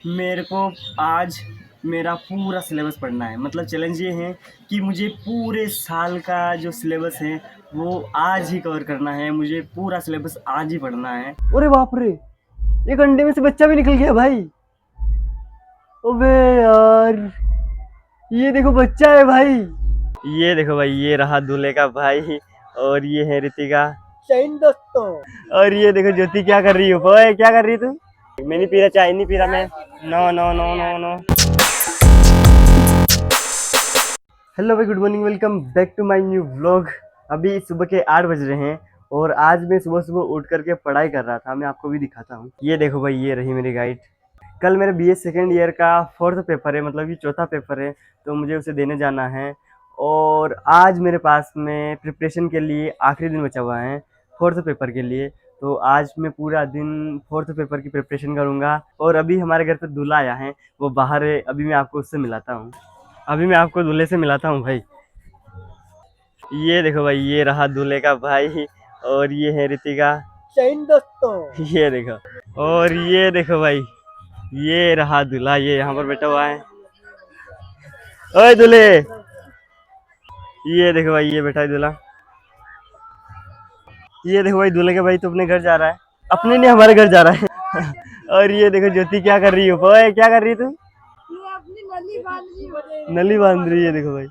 मेरे को आज मेरा पूरा सिलेबस पढ़ना है। मतलब चैलेंज ये है कि मुझे पूरे साल का जो सिलेबस है वो आज ही कवर करना है। मुझे पूरा सिलेबस आज ही पढ़ना है। अरे बाप रे, एक अंडे में से बच्चा भी निकल गया भाई। अबे यार, ये देखो बच्चा है भाई। ये देखो भाई, ये रहा दूल्हे का भाई और ये है रितिका। शाइन दोस्तों। और ये देखो ज्योति, क्या कर रही हो? ओए क्या कर रही तू? मैं नहीं पी रहा, चाय नहीं पी रहा मैं। No no no no no. Hello भाई, good morning, welcome back to my new vlog. अभी सुबह के 8 बज रहे हैं और आज मैं सुबह सुबह उठ करके पढ़ाई कर रहा था। मैं आपको भी दिखाता हूँ। ये देखो भाई, ये रही मेरी गाइड। कल मेरे बीए सेकेंड ईयर का 4th पेपर है, मतलब कि चौथा पेपर है, तो मुझे उसे देने जाना है। और आज मेरे पास में प्रिपरेशन के लिए आखिरी दिन बचा हुआ है 4th पेपर के लिए। तो आज मैं पूरा दिन 4th पेपर की प्रिपरेशन करूँगा। और अभी हमारे घर पे दूल्हा आया है, वो बाहर है। अभी मैं आपको उससे मिलाता हूँ। अभी मैं आपको दूल्हे से मिलाता हूँ भाई। ये देखो भाई, ये रहा दूल्हे का भाई और ये है रितिका। शाइन दोस्तों। ये देखो, और ये देखो भाई, ये रहा दूल्हा, ये यहाँ पर बैठा हुआ है। ओए दूल्हे, ये देखो भाई, ये बैठा है दूल्हा। ये देखो भाई, दूल्हे का भाई तो अपने घर जा रहा है। अपने नहीं, हमारे घर जा रहा है। और ये देखो ज्योति, क्या कर रही हो? ओए क्या कर रही तू? ये अपनी नली बांध रही है। नली बांध रही है। देखो भाई,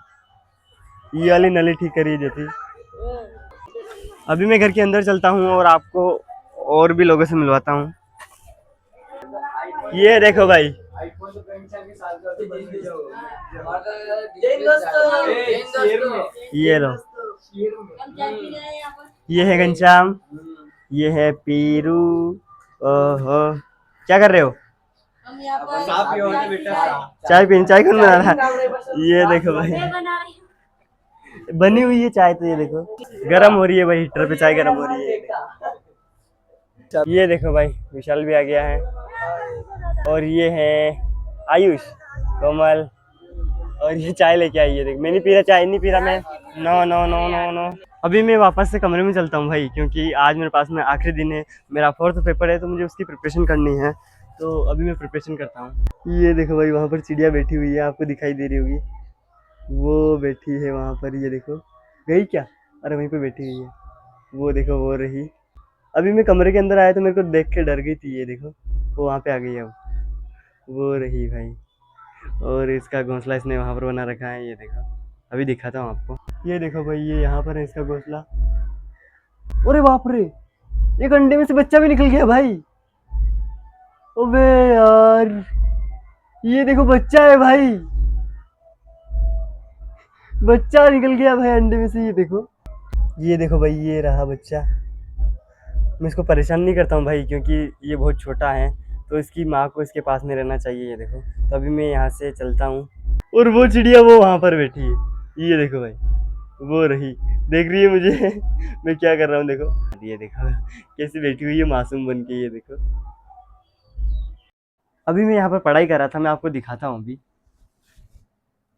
ये वाली नली ठीक कर रही है ज्योति। अभी मैं घर के अंदर चलता हूँ और आपको और भी लोगों से मिलवाता हूँ। ये देखो भाई, ये लो, ये है घनश्याम, ये है पीरू। ओहो, क्या कर रहे हो? चाय पीन, चाय कौन बना रहा है? ये देखो भाई, बनी हुई है चाय। तो ये देखो, गरम हो रही है भाई, हीटर पे चाय गरम हो रही है। ये देखो भाई, विशाल भी आ गया है। और ये है आयुष, कोमल। और ये चाय लेके आई है। देख, मैं नहीं पी रहा, चाय नहीं पी रहा मैं। No no no no no. अभी मैं वापस से कमरे में चलता हूँ भाई, क्योंकि आज मेरे पास में आखिरी दिन है। मेरा 4th पेपर है, तो मुझे उसकी प्रिपरेशन करनी है। तो अभी मैं प्रिपरेशन करता हूँ। ये देखो भाई, वहाँ पर चिड़िया बैठी हुई है, आपको दिखाई दे रही होगी। वो बैठी है वहाँ पर, ये देखो। गई क्या? अरे वहीं पे बैठी हुई है, वो देखो, वो रही। अभी मैं कमरे के अंदर आया तो मेरे को देख के डर गई थी। ये देखो, वो वहाँ पे आ गई है, वो रही भाई। और इसका घोंसला इसने वहाँ पर बना रखा है। ये देखो, अभी दिखाता हूँ आपको। ये देखो भाई, ये यहाँ पर है इसका घोंसला। अरे बाप रे, एक अंडे में से बच्चा भी निकल गया भाई। अबे यार, ये देखो बच्चा है भाई। बच्चा निकल गया भाई अंडे में से। ये देखो भाई, ये रहा बच्चा। मैं इसको परेशान नहीं करता हूँ भाई, क्योंकि ये बहुत छोटा है, तो इसकी माँ को इसके पास में रहना चाहिए। ये देखो, तो अभी मैं यहाँ से चलता हूँ। और वो चिड़िया वो वहाँ पर बैठी है। ये देखो भाई, वो रही, देख रही है मुझे। मैं क्या कर रहा हूँ देखो। ये देखो कैसे बैठी हुई है मासूम बन के। ये देखो, अभी मैं यहाँ पर पढ़ाई कर रहा था, मैं आपको दिखाता हूँ अभी।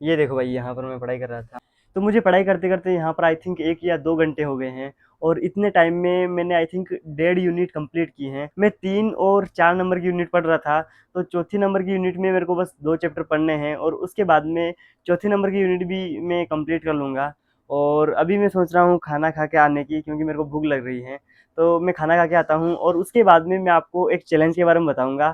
ये देखो भाई, यहाँ पर मैं पढ़ाई कर रहा था। तो मुझे पढ़ाई करते करते यहाँ पर आई थिंक 1 या 2 घंटे हो गए हैं। और इतने टाइम में मैंने आई थिंक 1.5 यूनिट कंप्लीट की हैं। मैं 3 और 4 नंबर की यूनिट पढ़ रहा था, तो चौथी नंबर की यूनिट में मेरे को बस 2 चैप्टर पढ़ने हैं और उसके बाद में चौथी नंबर की यूनिट भी मैं कंप्लीट कर लूँगा। और अभी मैं सोच रहा हूँ खाना खा के आने की, क्योंकि मेरे को भूख लग रही है। तो मैं खाना खा के आता हूँ और उसके बाद में मैं आपको एक चैलेंज के बारे में बताऊँगा।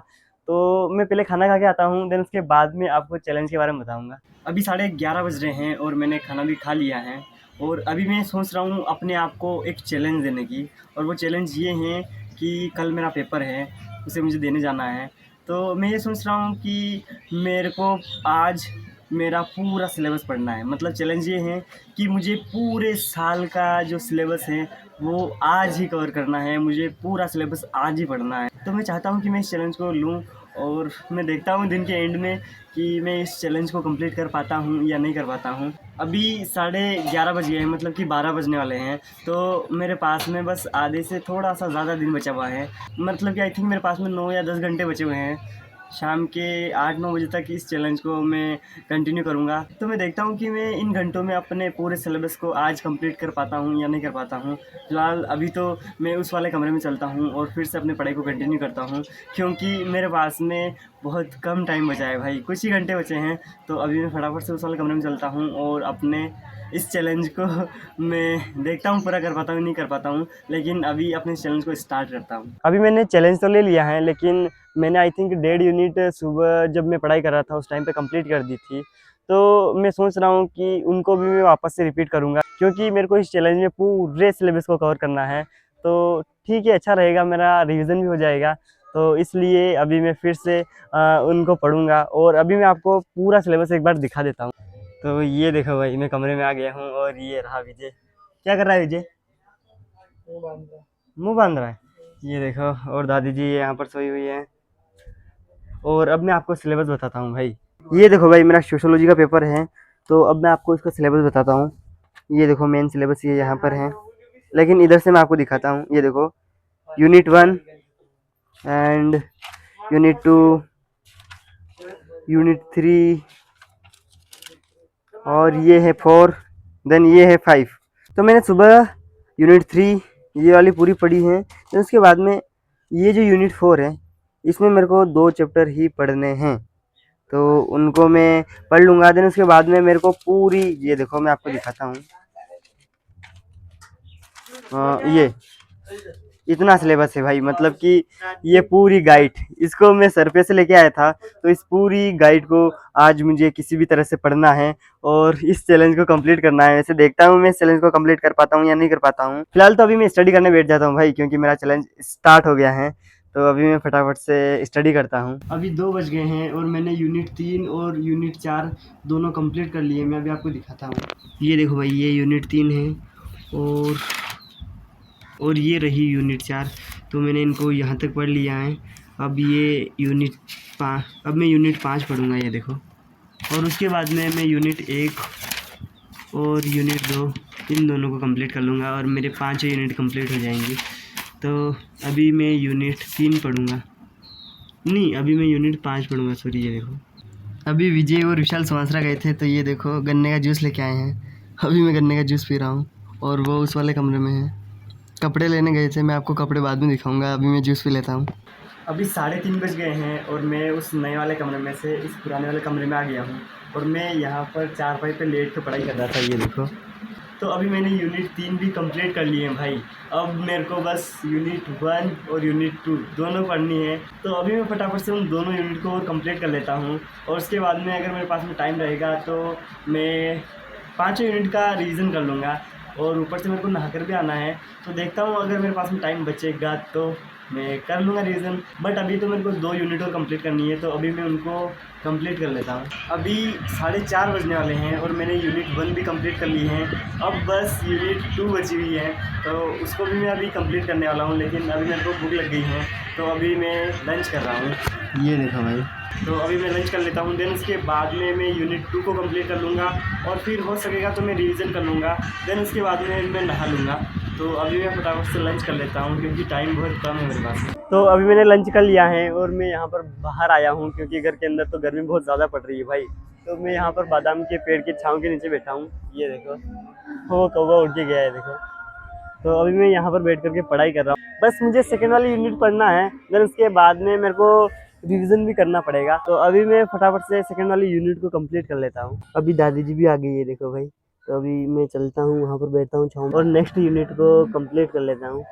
तो मैं पहले खाना खा के आता हूँ, देन उसके बाद में आपको चैलेंज के बारे में बताऊँगा। अभी 11:30 बज रहे हैं और मैंने खाना भी खा लिया है। और अभी मैं सोच रहा हूँ अपने आप को एक चैलेंज देने की। और वो चैलेंज ये है कि कल मेरा पेपर है, उसे मुझे देने जाना है। तो मैं ये सोच रहा हूँ कि मेरे को आज मेरा पूरा सिलेबस पढ़ना है। मतलब चैलेंज ये है कि मुझे पूरे साल का जो सिलेबस है वो आज ही कवर करना है। मुझे पूरा सिलेबस आज ही पढ़ना है। तो मैं चाहता हूँ कि मैं इस चैलेंज को लूँ और मैं देखता हूँ दिन के एंड में कि मैं इस चैलेंज को कंप्लीट कर पाता हूँ या नहीं कर पाता हूँ। अभी 11:30 बज गए हैं, मतलब कि 12 बजने वाले हैं। तो मेरे पास में बस आधे से थोड़ा सा ज़्यादा दिन बचा हुआ है। मतलब कि आई थिंक मेरे पास में 9 या 10 घंटे बचे हुए हैं। शाम के 8-9 बजे तक इस चैलेंज को मैं कंटिन्यू करूँगा। तो मैं देखता हूँ कि मैं इन घंटों में अपने पूरे सिलेबस को आज कंप्लीट कर पाता हूँ या नहीं कर पाता हूँ। फ़िलहाल अभी तो मैं उस वाले कमरे में चलता हूँ और फिर से अपनी पढ़ाई को कंटिन्यू करता हूँ, क्योंकि मेरे पास में बहुत कम टाइम बचा है भाई, कुछ ही घंटे बचे हैं। तो अभी मैं फटाफट से उस वाले कमरे में चलता हूँ और अपने इस चैलेंज को मैं देखता हूँ पूरा कर पाता हूँ नहीं कर पाता हूँ, लेकिन अभी अपने इस चैलेंज को स्टार्ट करता हूँ। अभी मैंने चैलेंज तो ले लिया है, लेकिन मैंने आई थिंक 1.5 यूनिट सुबह जब मैं पढ़ाई कर रहा था उस टाइम पे कंप्लीट कर दी थी। तो मैं सोच रहा हूँ कि उनको भी मैं वापस से रिपीट करूँगा, क्योंकि मेरे को इस चैलेंज में पूरे सिलेबस को कवर करना है। तो ठीक है, अच्छा रहेगा, मेरा रिवीजन भी हो जाएगा। तो इसलिए अभी मैं फिर से उनको पढ़ूँगा और अभी मैं आपको पूरा सिलेबस एक बार दिखा देता हूँ। तो ये देखो भाई, मैं कमरे में आ गया हूँ और ये रहा विजय। क्या कर रहा है विजय? मुँह बांध रहा है। ये देखो, और दादी जी यहाँ पर सोई हुई है। और अब मैं आपको सिलेबस बताता हूँ भाई। ये देखो भाई, मेरा सोशियोलॉजी का पेपर है, तो अब मैं आपको इसका सिलेबस बताता हूँ। ये देखो मेन सिलेबस ये यहाँ पर है, लेकिन इधर से मैं आपको दिखाता हूँ। ये देखो, यूनिट 1 एंड यूनिट 2, यूनिट 3 और ये है 4, देन ये है 5। तो मैंने सुबह यूनिट 3 ये वाली पूरी पढ़ी है। तो उसके बाद में ये जो यूनिट 4 है, इसमें मेरे को 2 चैप्टर ही पढ़ने हैं, तो उनको मैं पढ़ लूँगा। देन उसके बाद में मेरे को पूरी, ये देखो मैं आपको दिखाता हूँ, ये इतना सिलेबस है भाई, मतलब कि ये पूरी गाइड, इसको मैं सर पे से लेके आया था। तो इस पूरी गाइड को आज मुझे किसी भी तरह से पढ़ना है और इस चैलेंज को कंप्लीट करना है। वैसे देखता हूँ मैं इस चैलेंज को कंप्लीट कर पाता हूँ या नहीं कर पाता हूँ। फिलहाल तो अभी मैं स्टडी करने बैठ जाता हूँ भाई, क्योंकि मेरा चैलेंज स्टार्ट हो गया है। तो अभी मैं फटाफट से स्टडी करता हूँ। अभी 2 बज गए हैं और मैंने यूनिट 3 और यूनिट 4 दोनों कंप्लीट कर लिए। मैं अभी आपको दिखाता हूँ। ये देखो भाई, ये यूनिट 3 है और ये रही यूनिट 4। तो मैंने इनको यहाँ तक पढ़ लिया है। अब ये यूनिट 5, अब मैं यूनिट 5 पढ़ूँगा, ये देखो। और उसके बाद में मैं यूनिट 1 और यूनिट 2 इन दोनों को कंप्लीट कर लूँगा और मेरे 5 यूनिट कंप्लीट हो जाएंगी। तो अभी मैं यूनिट 3 पढ़ूँगा, नहीं अभी मैं यूनिट 5 पढ़ूँगा, सॉरी। ये देखो, अभी विजय और विशाल सुहासरा गए थे, तो ये देखो गन्ने का जूस लेके आए हैं। अभी मैं गन्ने का जूस पी रहा हूँ और वो उस वाले कमरे में है। कपड़े लेने गए थे, मैं आपको कपड़े बाद में दिखाऊंगा, अभी मैं जूस पी लेता हूँ। अभी 3:30 बज गए हैं और मैं उस नए वाले कमरे में से इस पुराने वाले कमरे में आ गया हूँ और मैं यहाँ पर चारपाई पे लेट के पढ़ाई कर रहा था, ये देखो। तो अभी मैंने यूनिट 3 भी कंप्लीट कर लिए हैं भाई। अब मेरे को बस यूनिट 1 और यूनिट 2 दोनों पढ़नी है। तो अभी मैं फटाफट से उन दोनों यूनिट को कंप्लीट कर लेता हूँ और उसके बाद में अगर मेरे पास में टाइम रहेगा तो मैं 5 यूनिट का रिवीजन कर लूँगा और ऊपर से मेरे को नहाकर भी आना है। तो देखता हूँ अगर मेरे पास में टाइम बचेगा तो मैं कर लूँगा रिवीजन, बट अभी तो मेरे को 2 यूनिट और कंप्लीट करनी है, तो अभी मैं उनको कंप्लीट कर लेता हूँ। अभी 4:30 बजने वाले हैं और मैंने यूनिट 1 भी कंप्लीट कर ली है। अब बस यूनिट 2 बची हुई है, तो उसको भी मैं अभी कंप्लीट करने वाला हूँ, लेकिन अभी मेरे को भूख लग गई है, तो अभी मैं लंच कर रहा हूँ। ये देखो भाई, तो अभी मैं लंच कर लेता हूँ। देन उसके बाद में मैं यूनिट 2 को कंप्लीट कर लूँगा और फिर हो सकेगा तो मैं रिवीजन कर लूँगा। देन उसके बाद में मैं नहा लूँगा। तो अभी मैं फटाफट से लंच कर लेता हूँ, क्योंकि टाइम बहुत कम है मेरे पास। तो अभी मैंने लंच कर लिया है और मैं यहाँ पर बाहर आया हूँ, क्योंकि घर के अंदर तो गर्मी बहुत ज़्यादा पड़ रही है भाई। तो मैं यहाँ पर बादाम के पेड़ की छाँव के नीचे बैठा हूँ। ये देखो, वो कौवा उड़ के गया है, देखो। तो अभी मैं यहाँ पर बैठ करके पढ़ाई कर रहा हूँ। बस मुझे सेकेंड वाली यूनिट पढ़ना है, देन उसके बाद में मेरे को रिवीजन भी करना पड़ेगा। तो अभी मैं फटाफट से सेकेंड वाली यूनिट को कंप्लीट कर लेता हूँ। अभी दादी जी भी आ गई है, देखो भाई। तो अभी मैं चलता हूँ, वहाँ पर बैठता हूँ छाँव में और नेक्स्ट यूनिट को कंप्लीट कर लेता हूँ।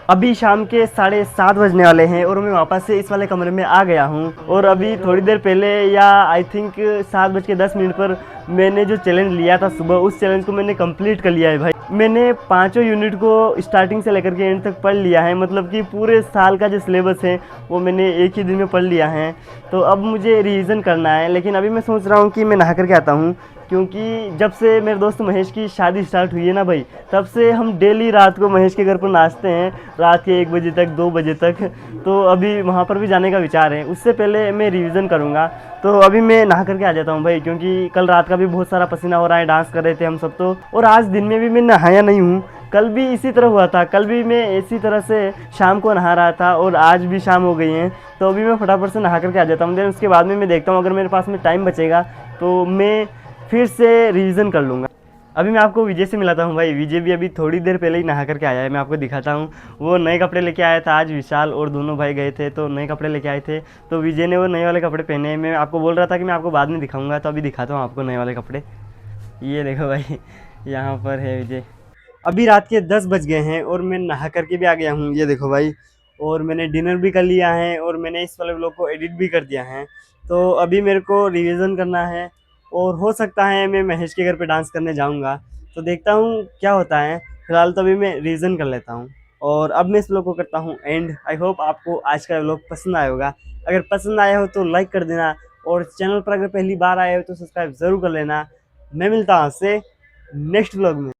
अभी शाम के 7:30 बजने वाले हैं और मैं वापस से इस वाले कमरे में आ गया हूँ। और अभी थोड़ी देर पहले, या आई थिंक 7:10 पर मैंने जो चैलेंज लिया था सुबह, उस चैलेंज को मैंने कंप्लीट कर लिया है भाई। मैंने पाँचों यूनिट को स्टार्टिंग से लेकर के एंड तक पढ़ लिया है, मतलब कि पूरे साल का जो सिलेबस है वो मैंने एक ही दिन में पढ़ लिया है। तो अब मुझे रिवीजन करना है, लेकिन अभी मैं सोच रहा हूँ कि मैं नहा करके आता हूँ, क्योंकि जब से मेरे दोस्त महेश की शादी स्टार्ट हुई है ना भाई, तब से हम डेली रात को महेश के घर पर नाचते हैं, रात के 1 बजे तक 2 बजे तक। तो अभी वहाँ पर भी जाने का विचार है, उससे पहले मैं रिवीजन करूँगा। तो अभी मैं नहा करके आ जाता हूँ भाई, क्योंकि कल रात का भी बहुत सारा पसीना हो रहा है, डांस कर रहे थे हम सब तो, और आज दिन में भी मैं नहाया नहीं हूँ। कल भी इसी तरह हुआ था, कल भी मैं इसी तरह से शाम को नहा रहा था और आज भी शाम हो गई है। तो अभी मैं फटाफट से नहा करके आ जाता हूँ, देन उसके बाद में मैं देखता हूँ अगर मेरे पास में टाइम बचेगा तो मैं फिर से रिवीजन कर लूँगा। अभी मैं आपको विजय से मिलाता हूँ भाई, विजय भी अभी थोड़ी देर पहले ही नहा करके आया है, मैं आपको दिखाता हूँ। वो नए कपड़े लेके आया था, आज विशाल और दोनों भाई गए थे तो नए कपड़े लेके आए थे, तो विजय ने वो नए वाले कपड़े पहने हैं। मैं आपको बोल रहा था कि मैं आपको बाद में दिखाऊंगा, तो अभी दिखाता हूँ आपको नए वाले कपड़े। ये देखो भाई, यहाँ पर है विजय। अभी रात के 10 बज गए हैं और मैं नहा करके भी आ गया हूँ, ये देखो भाई। और मैंने डिनर भी कर लिया है और मैंने इस वाले व्लॉग को एडिट भी कर दिया है। तो अभी मेरे को रिवीजन करना है और हो सकता है मैं महेश के घर पे डांस करने जाऊंगा, तो देखता हूँ क्या होता है। फिलहाल तो अभी मैं रिवीजन कर लेता हूँ और अब मैं इस व्लॉग को करता हूँ एंड। आई होप आपको आज का व्लॉग पसंद आया होगा। अगर पसंद आया हो तो लाइक कर देना, और चैनल पर अगर पहली बार आए हो तो सब्सक्राइब ज़रूर कर लेना। मैं मिलता हूँ आपसे नेक्स्ट व्लॉग में।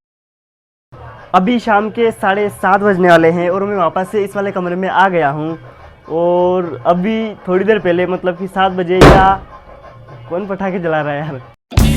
अभी शाम के 7:30 बजने वाले हैं और मैं वापस से इस वाले कमरे में आ गया हूँ। और अभी थोड़ी देर पहले, मतलब कि 7 बजे, या कौन पटाखे जला रहा है यार।